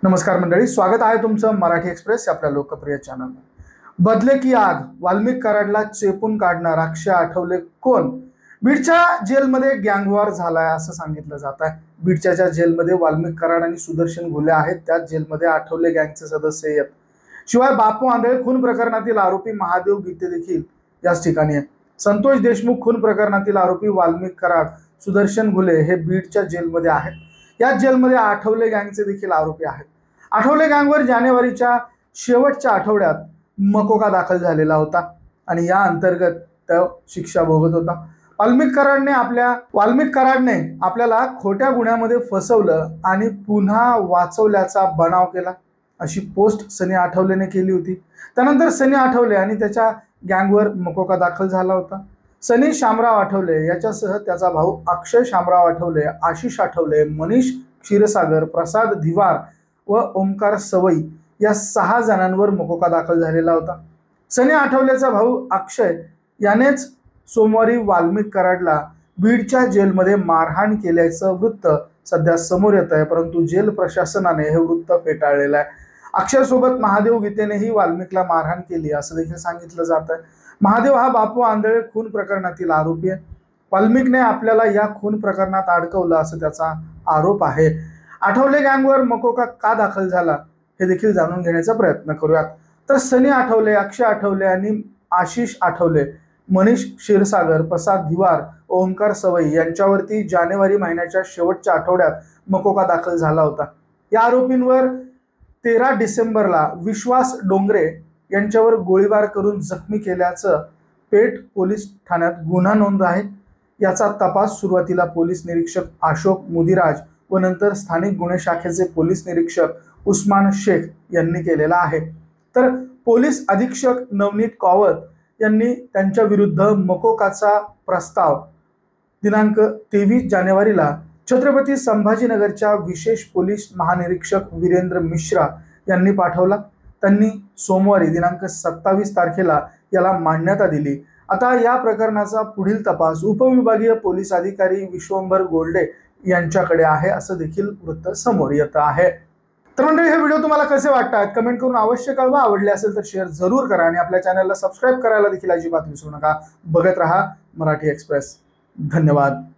नमस्कार मंडळी, स्वागत आहे तुमचं मराठी एक्सप्रेस या आपल्या लोकप्रिय चॅनल। बदले की आग, वाल्मिक कराडला चेपून काढणार अक्षय आठवले कोण? बीडच्या जेलमध्ये गँगवॉर झालाय असं सांगितलं जात आहे। बीडच्या ज्या जेलमध्ये वाल्मिक कराड आणि सुदर्शन घुले आहेत त्याच जेलमध्ये आठवले गँगचे सदस्य आहेत। शिवाय बापू आंधळे खून प्रकरणातील आरोपी महादेव गीते देखील याच ठिकाणी आहे। संतोष देशमुख खून प्रकरणातील आरोपी वाल्मिक कराड, सुदर्शन घुले हे बीडच्या जेलमध्ये आहेत। याच जेलमध्ये आठवले गँगचे देखील आरोपी आहेत। आठवले गँगवर जानेवारीच्या शेवटच्या आठवड्यात मकोका दाखल झालेला होता आणि या अंतर्गत तो शिक्षा भोगत होता। वाल्मिक कराडने आपल्याला खोट्या गुन्ह्यामध्ये फसवलं आणि पुन्हा वाचवल्याचा बनाव केला अशी पोस्ट सनी आठवलेने केली होती। त्यानंतर सनी आठवले आणि त्याच्या गँगवर मकोका दाखल झाला होता। सनी शामराव आठवले याच्यासह त्याचा भाऊ अक्षय शामराव आठवले, आशिष आठवले, मनीष क्षीरसागर, प्रसाद धिवार व ओमकार सवई या 6 जणांवर मकोका दाखल झालेला होता। सनी आठवलेचा भाऊ अक्षय यानेच सोमवारी वाल्मिक कराडला बीडच्या जेलमध्ये मारहाण केल्याचं वृत्त सध्या समोर येत आहे, परंतु जेल प्रशासनाने हे वृत्त फेटाळलेलं आहे। अक्षय सोबत महादेव गीतेनेही वाल्मिकला मारहाण केली असं देखील सांगितलं जात आहे। महादेव हा बापू आंधळे खून प्रकरणातील आरोपी आहे। वाल्मिकने आपल्याला या खून प्रकरणात अडकवलं असं त्याचा आरोप आहे। आठवले गँगवर मकोका का दाखल झाला हे देखील जाणून घेण्याचा प्रयत्न करूयात। तर सनी आठवले, अक्षय आठवले आणि आशिष आठवले, मनीष क्षीरसागर, प्रसाद धिवार, ओमकार सवई यांच्यावरती जानेवारी महिन्याच्या शेवटच्या आठवड्यात मकोका दाखल झाला होता। या आरोपींवर 13 डिसेंबरला विश्वास डोंगरे यांच्यावर गोळीबार करून जखमी केल्याचं पेठ पोलीस ठाण्यात गुन्हा नोंद आहे। याचा तपास सुरुवातीला पोलीस निरीक्षक अशोक मुदिराज व नंतर स्थानिक गुन्हे शाखेचे पोलीस निरीक्षक उस्मान शेख यांनी केलेला आहे। तर पोलीस अधीक्षक नवनीत कौवत यांनी त्यांच्या विरुद्ध मकोकाचा प्रस्ताव दिनांक 23 जानेवारीला छत्रपती संभाजीनगरच्या विशेष पोलीस महानिरीक्षक वीरेंद्र मिश्रा यांनी पाठवला। त्यांनी सोमवारी दिनांक 27 तारखेला याला मान्यता दिली। आता या प्रकरणाचा पुढील तपास उपविभागीय पोलीस अधिकारी विश्वंभर गोल्डे यांच्याकडे आहे असं देखील वृत्त समोर येत आहे। तर मंडळी, हे व्हिडिओ तुम्हाला कसे वाटतात कमेंट करून अवश्य कळवा। आवडले असेल तर शेअर जरूर करा आणि आपल्या चॅनलला सबस्क्राईब करायला देखील अजिबात विसरू नका। बघत रहा मराठी एक्सप्रेस। धन्यवाद।